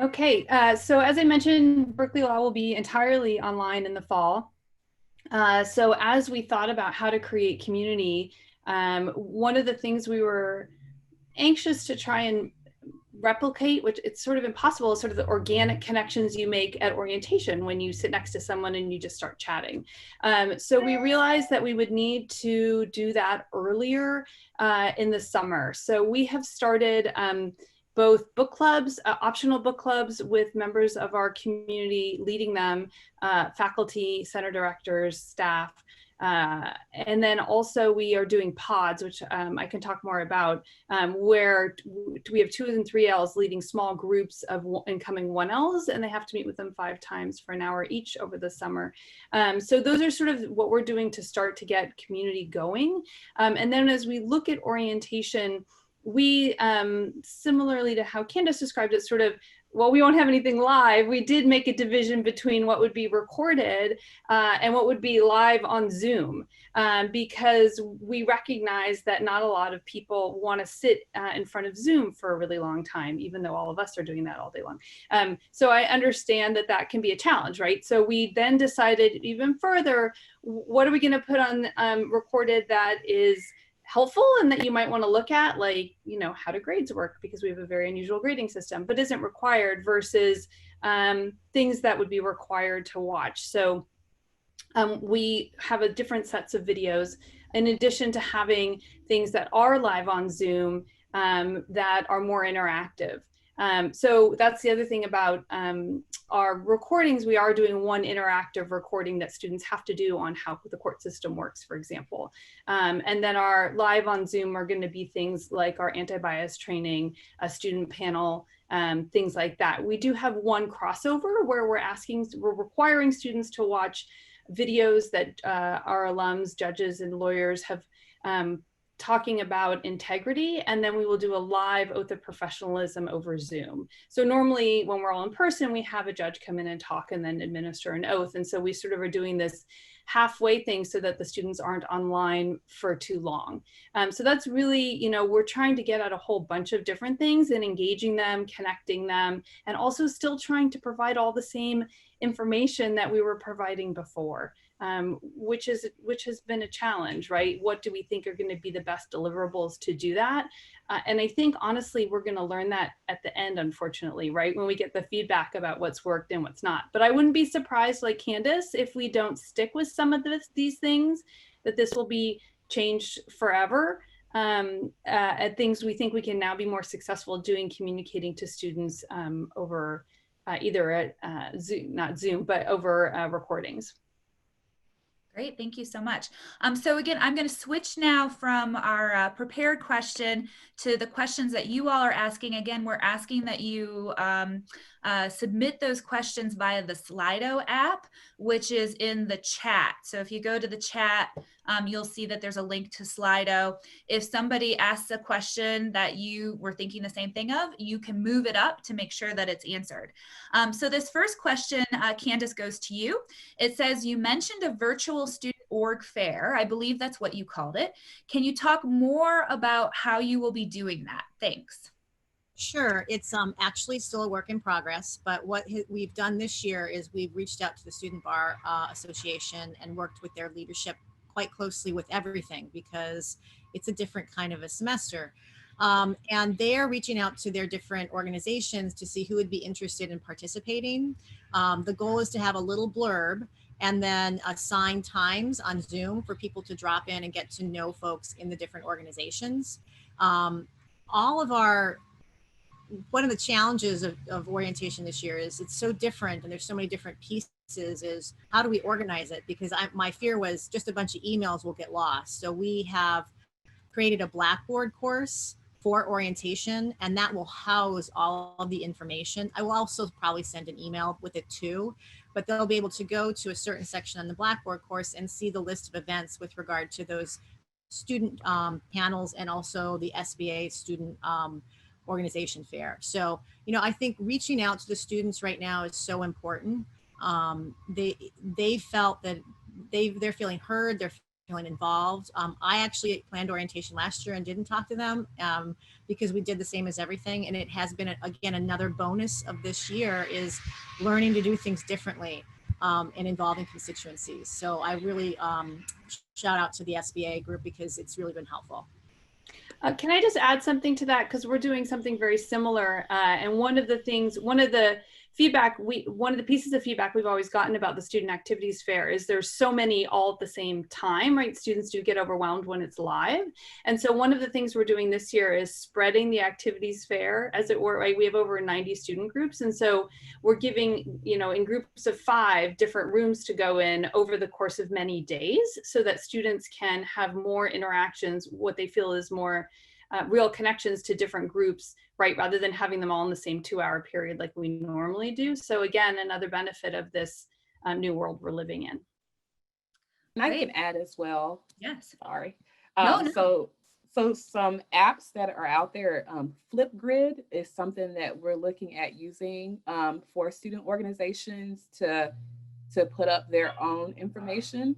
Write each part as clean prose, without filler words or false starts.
Okay, so as I mentioned, Berkeley Law will be entirely online in the fall. So as we thought about how to create community, one of the things we were anxious to try and replicate, which it's sort of impossible, is sort of the organic connections you make at orientation when you sit next to someone and you just start chatting. So we realized that we would need to do that earlier in the summer. So we have started both book clubs, optional book clubs with members of our community leading them, faculty, center directors, staff. And then also we are doing pods, which I can talk more about, where we have 2s and 3Ls leading small groups of incoming 1Ls, and they have to meet with them 5 times for an hour each over the summer. So those are sort of what we're doing to start to get community going. And then as we look at orientation, we, similarly to how Candace described it, sort of, well, we won't have anything live. We did make a division between what would be recorded and what would be live on Zoom, because we recognize that not a lot of people want to sit in front of Zoom for a really long time, even though all of us are doing that all day long. So I understand that that can be a challenge, right? So we then decided even further, what are we going to put on recorded that is helpful and that you might want to look at, like, you know, how do grades work, because we have a very unusual grading system, but isn't required, versus things that would be required to watch. So we have a different sets of videos in addition to having things that are live on Zoom that are more interactive. So that's the other thing about our recordings. We are doing one interactive recording that students have to do on how the court system works, for example. And then our live on Zoom are going to be things like our anti-bias training, a student panel, things like that. We do have one crossover where we're requiring students to watch videos that our alums, judges, and lawyers have talking about integrity, and then we will do a live oath of professionalism over Zoom. So normally when we're all in person, we have a judge come in and talk and then administer an oath. And so we sort of are doing this halfway thing so that the students aren't online for too long. So that's really, you know, we're trying to get at a whole bunch of different things and engaging them, connecting them, and also still trying to provide all the same information that we were providing before. Which has been a challenge, right? What do we think are going to be the best deliverables to do that? And I think honestly, we're going to learn that at the end, unfortunately, right? When we get the feedback about what's worked and what's not. But I wouldn't be surprised, like Candace, if we don't stick with some of these things, that this will be changed forever. At things we think we can now be more successful doing, communicating to students over either at Zoom, not Zoom, but over recordings. Great, thank you so much. So again, I'm going to switch now from our prepared question to the questions that you all are asking. Again, we're asking that you submit those questions via the Slido app, which is in the chat. So if you go to the chat, you'll see that there's a link to Slido. If somebody asks a question that you were thinking the same thing of, you can move it up to make sure that it's answered. So this first question, Candace, goes to you. It says, you mentioned a virtual student org fair. I believe that's what you called it. Can you talk more about how you will be doing that? Thanks. Sure. It's actually still a work in progress, but what we've done this year is we've reached out to the Student Bar Association and worked with their leadership quite closely with everything, because it's a different kind of a semester. And they're reaching out to their different organizations to see who would be interested in participating. The goal is to have a little blurb and then assign times on Zoom for people to drop in and get to know folks in the different organizations. All of our One of the challenges of orientation this year is it's so different and there's so many different pieces, is how do we organize it? Because my fear was just a bunch of emails will get lost. So we have created a Blackboard course for orientation, and that will house all of the information. I will also probably send an email with it too, but they'll be able to go to a certain section on the Blackboard course and see the list of events with regard to those student panels, and also the SBA student organization fair. So, you know, I think reaching out to the students right now is so important. They felt that they're feeling heard, they're feeling involved. I actually planned orientation last year and didn't talk to them because we did the same as everything. And it has been, again, another bonus of this year is learning to do things differently and involving constituencies. So I really shout out to the SBA group because it's really been helpful. Can I just add something to that? Because we're doing something very similar. And one of the pieces of feedback we've always gotten about the Student Activities Fair is there's so many all at the same time, right? Students do get overwhelmed when it's live. And so one of the things we're doing this year is spreading the Activities Fair, as it were, right? We have over 90 student groups. And so we're giving, in groups of 5 different rooms to go in over the course of many days so that students can have more interactions, what they feel is more real connections to different groups, right? Rather than having them all in the same 2-hour period like we normally do. So again, another benefit of this new world we're living in. And I can add as well. Yes. Sorry. No. So some apps that are out there, Flipgrid is something that we're looking at using for student organizations to put up their own information.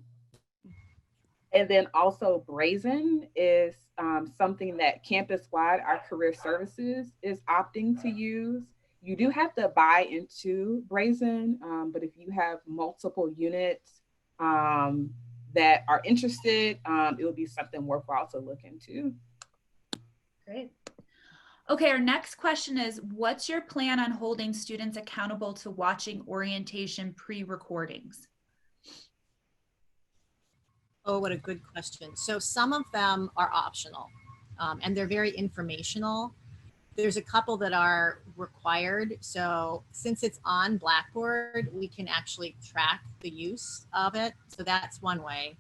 And then also Brazen is something that campus-wide, our career services is opting to use. You do have to buy into Brazen, but if you have multiple units that are interested, it will be something worthwhile to look into. Great. Okay, our next question is, what's your plan on holding students accountable to watching orientation pre-recordings? Oh, what a good question. So some of them are optional and they're very informational. There's a couple that are required. So since it's on Blackboard, we can actually track the use of it. So that's one way.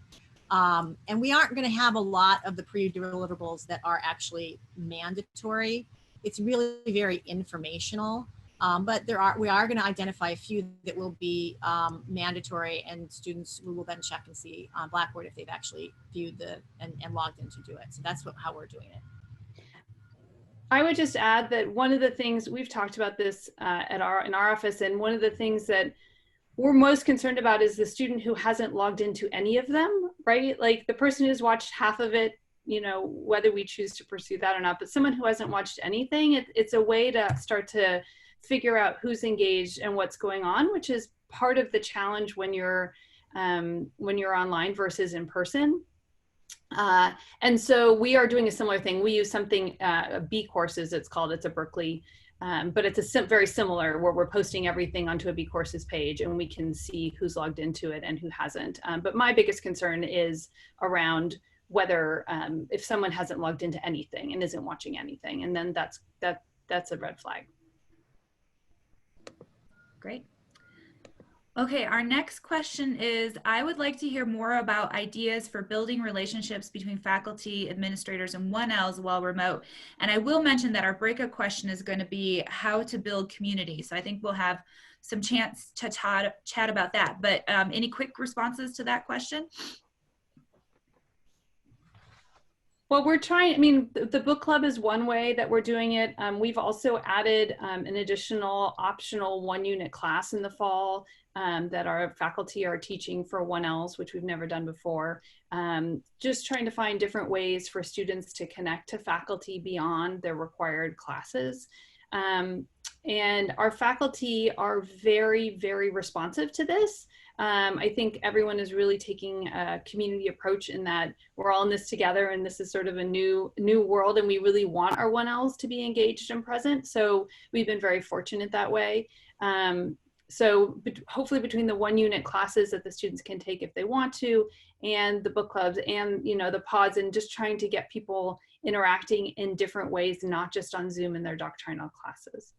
And we aren't going to have a lot of the pre-deliverables that are actually mandatory. It's really very informational. But we are going to identify a few that will be mandatory, and students will then check and see on Blackboard if they've actually viewed and logged in to do it. So that's how we're doing it. I would just add that one of the things we've talked about this in our office, and one of the things that we're most concerned about is the student who hasn't logged into any of them, right? Like the person who's watched half of it, whether we choose to pursue that or not, but someone who hasn't watched anything, it's a way to start to figure out who's engaged and what's going on, which is part of the challenge when you're online versus in person. And so we are doing a similar thing. We use something, B Courses, it's called. It's a Berkeley, but it's very similar, where we're posting everything onto a B Courses page and we can see who's logged into it and who hasn't. But my biggest concern is around whether if someone hasn't logged into anything and isn't watching anything, and then that's a red flag. Great. Okay, our next question is, I would like to hear more about ideas for building relationships between faculty, administrators, and 1Ls while remote. And I will mention that our breakout question is going to be how to build community. So I think we'll have some chance to chat about that. But any quick responses to that question? Well, we're trying, the book club is one way that we're doing it. We've also added an additional optional 1-unit class in the fall that our faculty are teaching for 1Ls, which we've never done before. Just trying to find different ways for students to connect to faculty beyond their required classes. And our faculty are very, very responsive to this. I think everyone is really taking a community approach in that we're all in this together, and this is sort of a new world, and we really want our 1Ls to be engaged and present. So we've been very fortunate that way. So hopefully between the 1-unit classes that the students can take if they want to, and the book clubs, and the pods, and just trying to get people interacting in different ways, not just on Zoom in their doctrinal classes.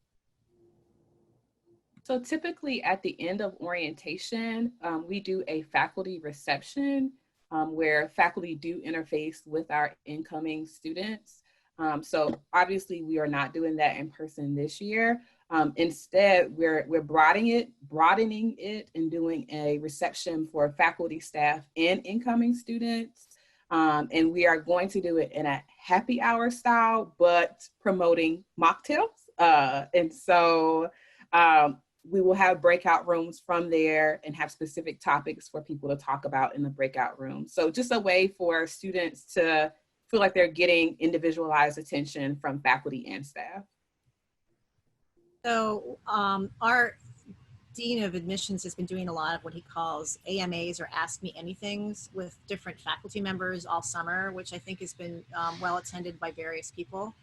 So typically at the end of orientation, we do a faculty reception where faculty do interface with our incoming students. So obviously we are not doing that in person this year. Instead, we're broadening it and doing a reception for faculty, staff, and incoming students. And we are going to do it in a happy hour style, but promoting mocktails. And so we will have breakout rooms from there and have specific topics for people to talk about in the breakout room. So just a way for students to feel like they're getting individualized attention from faculty and staff. So our Dean of Admissions has been doing a lot of what he calls AMAs, or Ask Me Anythings, with different faculty members all summer, which I think has been well attended by various people.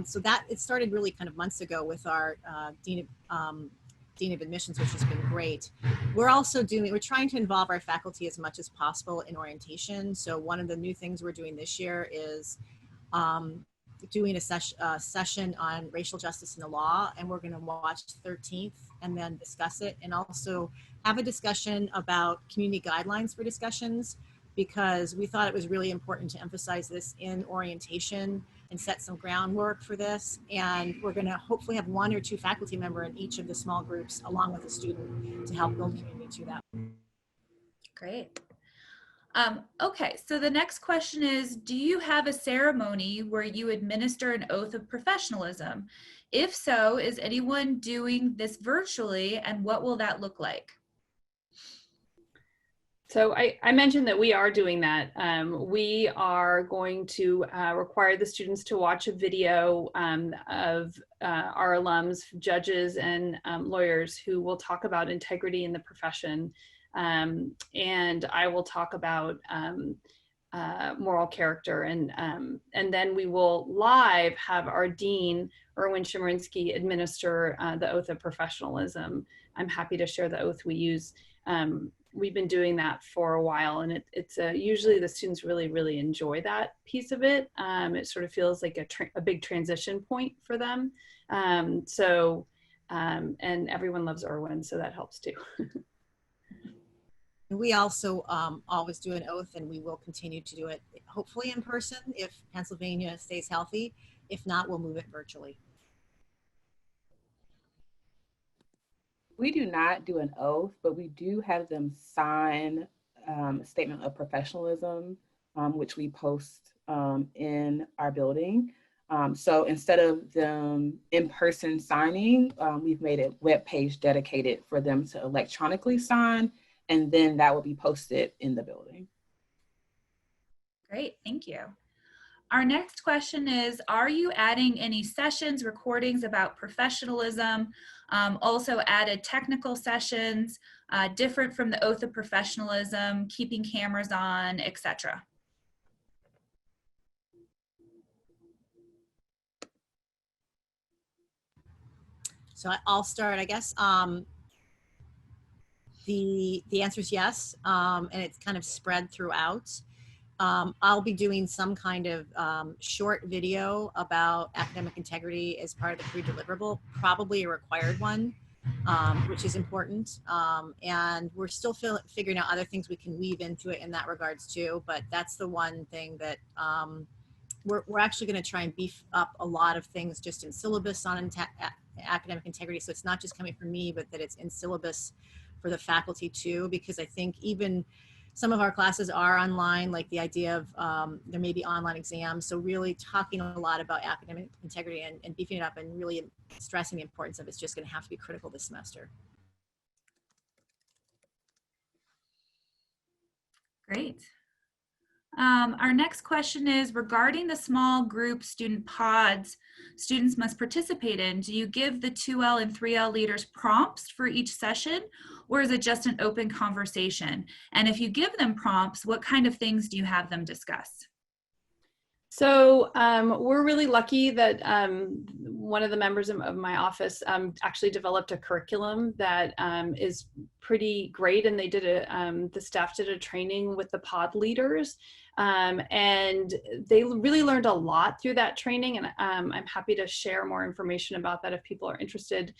So that it started really kind of months ago with our Dean of Admissions, which has been great. We're trying to involve our faculty as much as possible in orientation. So one of the new things we're doing this year is doing a session on racial justice in the law, and we're going to watch 13th and then discuss it, and also have a discussion about community guidelines for discussions, because we thought it was really important to emphasize this in orientation and set some groundwork for this. And we're going to hopefully have 1 or 2 faculty member in each of the small groups along with a student to help build community to that. Great. Okay, so the next question is, do you have a ceremony where you administer an oath of professionalism? If so, is anyone doing this virtually, and what will that look like? So I mentioned that we are doing that. We are going to require the students to watch a video of our alums, judges, and lawyers who will talk about integrity in the profession. And I will talk about moral character, and then we will live have our Dean, Erwin Chemerinsky, administer the oath of professionalism. I'm happy to share the oath we use. We've been doing that for a while, and it's usually the students really enjoy that piece of it. It sort of feels like a big transition point for them. And everyone loves Erwin, so that helps too. We also always do an oath, and we will continue to do it, hopefully in person if Pennsylvania stays healthy. If not, we'll move it virtually. We do not do an oath, but we do have them sign a statement of professionalism, which we post in our building. So instead of them in person signing, we've made a web page dedicated for them to electronically sign, and then that will be posted in the building. Great, thank you. Our next question is, are you adding any sessions, recordings about professionalism? Also added technical sessions, different from the oath of professionalism, keeping cameras on, etc. So I'll start, I guess. The answer is yes, and it's kind of spread throughout. I'll be doing some kind of short video about academic integrity as part of the pre-deliverable, probably a required one, which is important. And we're still figuring out other things we can weave into it in that regards too, but that's the one thing that we're actually going to try and beef up a lot of things just in syllabus on academic integrity. So it's not just coming from me, but that it's in syllabus for the faculty too, because I think even some of our classes are online, like the idea of there may be online exams. So really talking a lot about academic integrity and beefing it up and really stressing the importance of it's just going to have to be critical this semester. Great. Our next question is regarding the small group student pods students must participate in. Do you give the 2L and 3L leaders prompts for each session, or is it just an open conversation? And if you give them prompts, what kind of things do you have them discuss? So we're really lucky that one of the members of my office actually developed a curriculum that is pretty great, and they did the staff did a training with the pod leaders, and they really learned a lot through that training, and I'm happy to share more information about that if people are interested.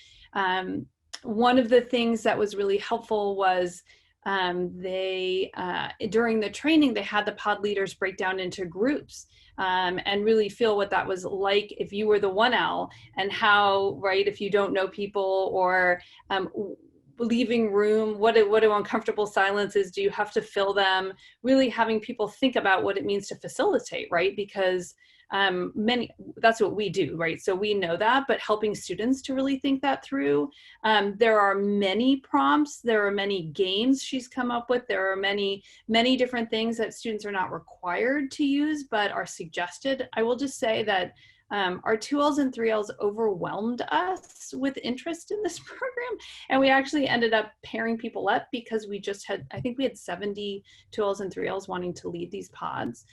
One of the things that was really helpful was during the training, they had the pod leaders break down into groups and really feel what that was like if you were the 1L, and how, right, if you don't know people or leaving room, what do uncomfortable silences, do you have to fill them? Really having people think about what it means to facilitate, right? Because That's what we do, right? So we know that, but helping students to really think that through. There are many prompts, there are many games she's come up with, there are many different things that students are not required to use, but are suggested. I will just say that our 2Ls and 3Ls overwhelmed us with interest in this program. And we actually ended up pairing people up because we just had, I think we had 70 2Ls and 3Ls wanting to lead these pods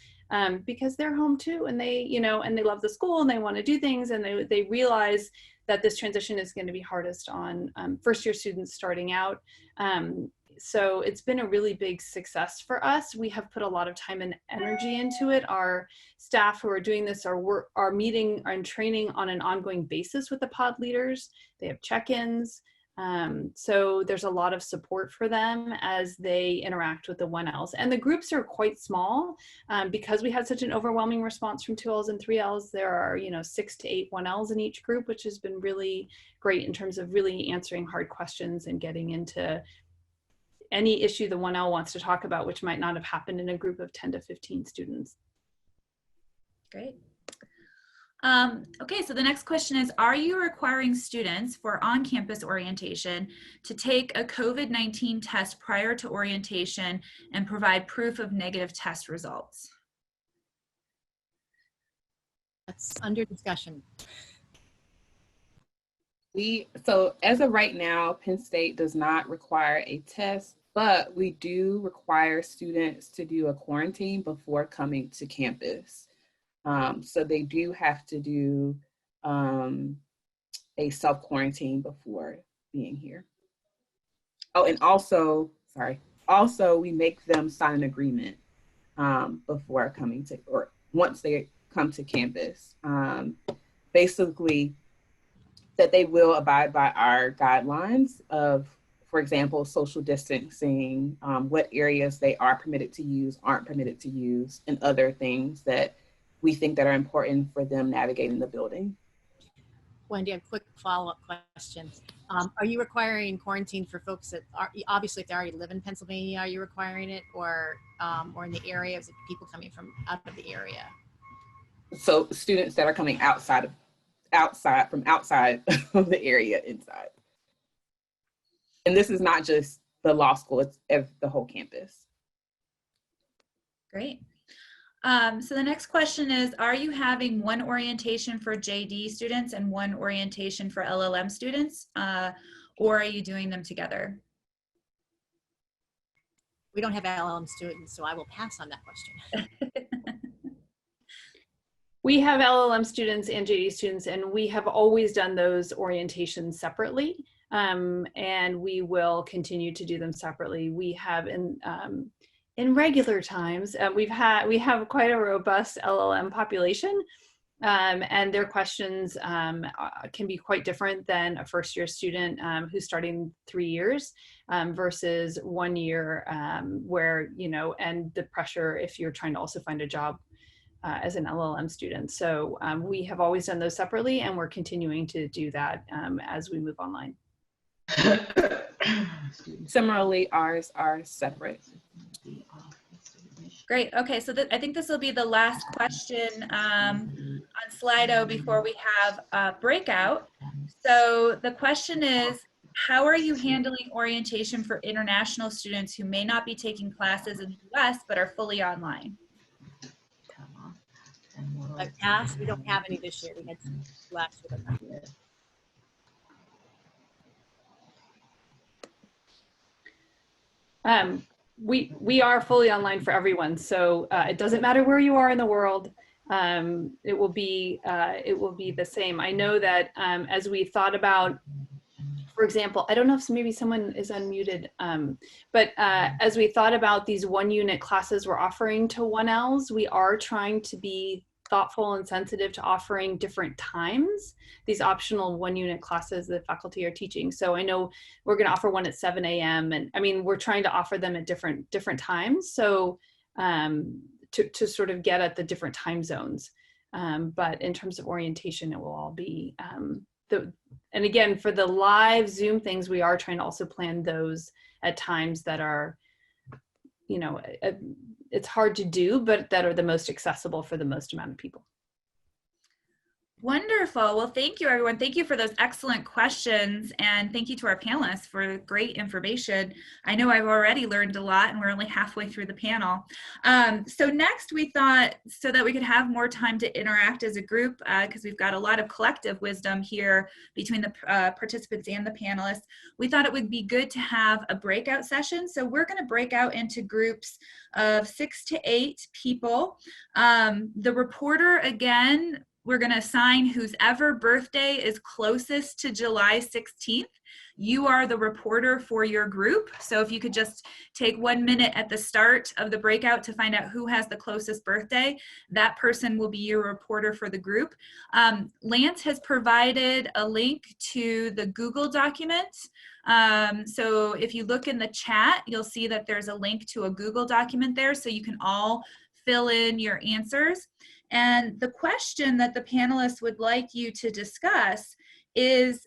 because they're home too. And they, you know, and they love the school and they want to do things, and they realize that this transition is going to be hardest on first year students starting out. So it's been a really big success for us. We have put a lot of time and energy into it. Our staff who are doing this are meeting and training on an ongoing basis with the pod leaders. They have check-ins. So there's a lot of support for them as they interact with the 1Ls. And the groups are quite small because we had such an overwhelming response from 2Ls and 3Ls. There are, you know, 6 to 8 1Ls in each group, which has been really great in terms of really answering hard questions and getting into any issue the 1L wants to talk about, which might not have happened in a group of 10 to 15 students. Great. Okay, so the next question is, are you requiring students for on-campus orientation to take a COVID-19 test prior to orientation and provide proof of negative test results? That's under discussion. So as of right now, Penn State does not require a test, but we do require students to do a quarantine before coming to campus. So they do have to do a self-quarantine before being here. Oh, and also we make them sign an agreement before coming to, or once they come to campus. Basically, that they will abide by our guidelines of, for example, social distancing, what areas they are permitted to use, aren't permitted to use, and other things that we think that are important for them navigating the building. Wendy, a quick follow-up question. Are you requiring quarantine for folks that are, obviously if they already live in Pennsylvania, are you requiring it, or in the area, is it people coming from out of the area? So students that are coming outside of the area inside. And this is not just the law school, it's the whole campus. Great. So the next question is, are you having one orientation for JD students and one orientation for LLM students, or are you doing them together? We don't have LLM students, so I will pass on that question. We have LLM students and JD students, and we have always done those orientations separately, and we will continue to do them separately. We have in regular times, we have quite a robust LLM population, and their questions can be quite different than a first-year student who's starting 3 years versus 1 year, where, you know, and the pressure if you're trying to also find a job as an LLM student. So we have always done those separately, and we're continuing to do that as we move online. Similarly, ours are separate. Great. Okay, so I think this will be the last question on Slido before we have a breakout. So the question is, how are you handling orientation for international students who may not be taking classes in the US but are fully online? We don't have any this year. We had some last year. We are fully online for everyone, so it doesn't matter where you are in the world. It will be the same. I know that as we thought about, for example, I don't know if maybe someone is unmuted, but as we thought about these 1-unit classes we're offering to 1Ls, we are trying to be thoughtful and sensitive to offering different times, these optional 1-unit classes that faculty are teaching. So I know we're going to offer one at 7 a.m. and I mean, we're trying to offer them at different times. So to sort of get at the different time zones. But in terms of orientation, it will all be, and again, for the live Zoom things, we are trying to also plan those at times that are, you know, it's hard to do, but that are the most accessible for the most amount of people. Wonderful. Well, thank you, everyone. Thank you for those excellent questions. And thank you to our panelists for great information. I know I've already learned a lot, and we're only halfway through the panel. So next, we thought, so that we could have more time to interact as a group, because we've got a lot of collective wisdom here between the participants and the panelists, we thought it would be good to have a breakout session. So we're going to break out into groups of 6 to 8 people. The reporter, again, we're going to assign whoever birthday is closest to July 16th. You are the reporter for your group. So if you could just take 1 minute at the start of the breakout to find out who has the closest birthday, that person will be your reporter for the group. Lance has provided a link to the Google document. So if you look in the chat, you'll see that there's a link to a Google document there, so you can all fill in your answers. And the question that the panelists would like you to discuss is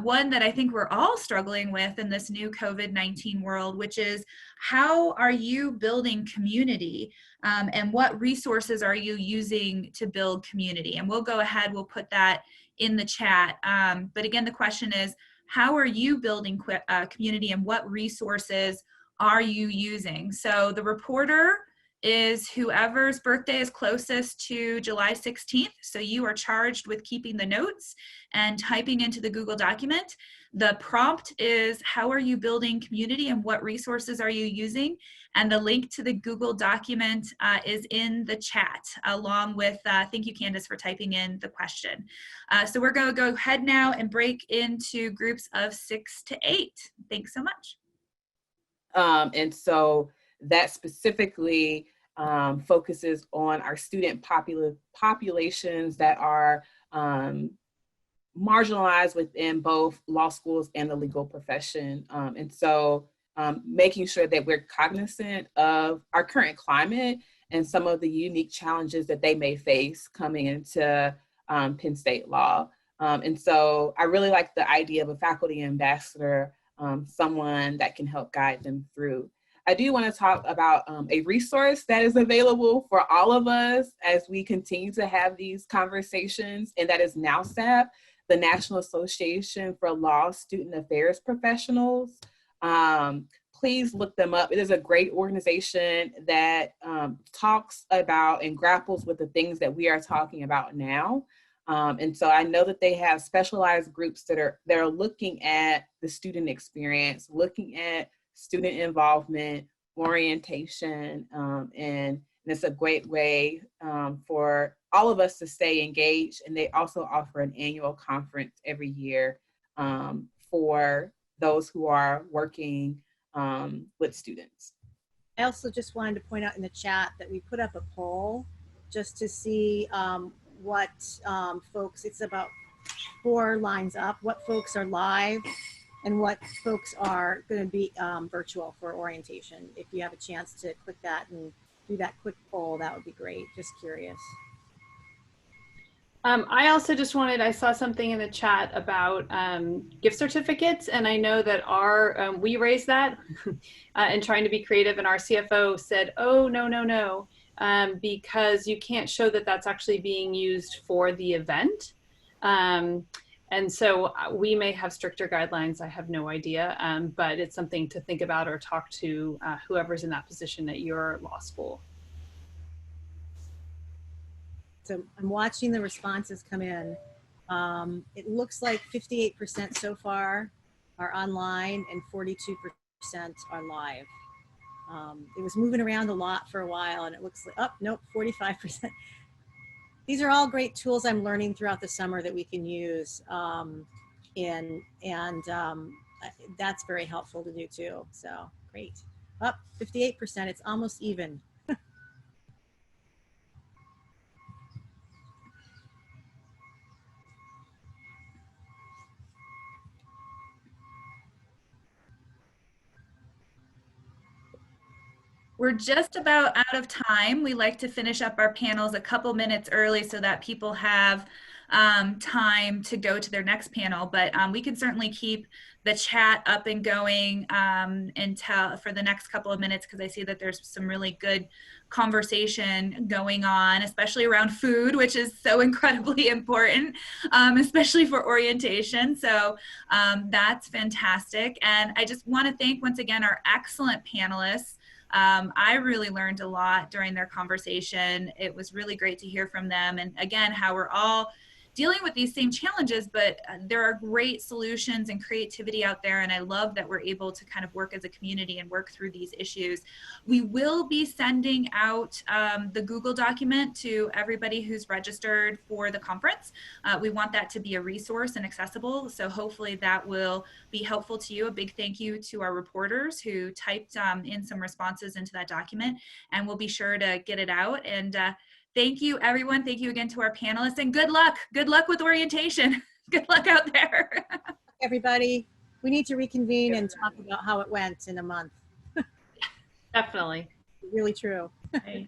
one that I think we're all struggling with in this new COVID-19 world, which is, how are you building community, and what resources are you using to build community? And we'll go ahead, we'll put that in the chat. But again, the question is, how are you building community, and what resources are you using? So the reporter is whoever's birthday is closest to July 16th. So you are charged with keeping the notes and typing into the Google document. The prompt is, how are you building community, and what resources are you using? And the link to the Google document is in the chat, along with, thank you, Candace, for typing in the question. So we're going to go ahead now and break into groups of 6 to 8. Thanks so much. And so that specifically focuses on our student populations that are marginalized within both law schools and the legal profession. And so making sure that we're cognizant of our current climate and some of the unique challenges that they may face coming into Penn State law. And so I really like the idea of a faculty ambassador, someone that can help guide them through. I do want to talk about a resource that is available for all of us as we continue to have these conversations, and that is NALSAP, the National Association for Law Student Affairs Professionals. Please look them up. It is a great organization that talks about and grapples with the things that we are talking about now. And so I know that they have specialized groups that are looking at the student experience, looking at student involvement, orientation, and it's a great way for all of us to stay engaged. And they also offer an annual conference every year for those who are working with students. I also just wanted to point out in the chat that we put up a poll just to see what folks, it's about 4 lines up, what folks are live and what folks are going to be virtual for orientation. If you have a chance to click that and do that quick poll, that would be great. Just curious. I also just wanted, I saw something in the chat about gift certificates, and I know that we raised that and trying to be creative, and our CFO said, oh, no, because you can't show that that's actually being used for the event. And so we may have stricter guidelines, I have no idea, but it's something to think about or talk to whoever's in that position at your law school. So I'm watching the responses come in. It looks like 58% so far are online and 42% are live. It was moving around a lot for a while, and it looks like, oh, nope, 45%. These are all great tools I'm learning throughout the summer that we can use, and that's very helpful to do too. So great. Up 58%, it's almost even. We're just about out of time. We like to finish up our panels a couple minutes early so that people have time to go to their next panel, but we can certainly keep the chat up and going until for the next couple of minutes, because I see that there's some really good conversation going on, especially around food, which is so incredibly important, especially for orientation. So that's fantastic. And I just want to thank once again our excellent panelists. I really learned a lot during their conversation. It was really great to hear from them. And again, how we're all dealing with these same challenges, but there are great solutions and creativity out there. And I love that we're able to kind of work as a community and work through these issues. We will be sending out the Google document to everybody who's registered for the conference. We want that to be a resource and accessible. So hopefully that will be helpful to you. A big thank you to our reporters who typed in some responses into that document, and we'll be sure to get it out. And thank you, everyone. Thank you again to our panelists, and good luck. Good luck with orientation. Good luck out there. Everybody, we need to reconvene and talk about how it went in a month. Definitely. Really true. Right.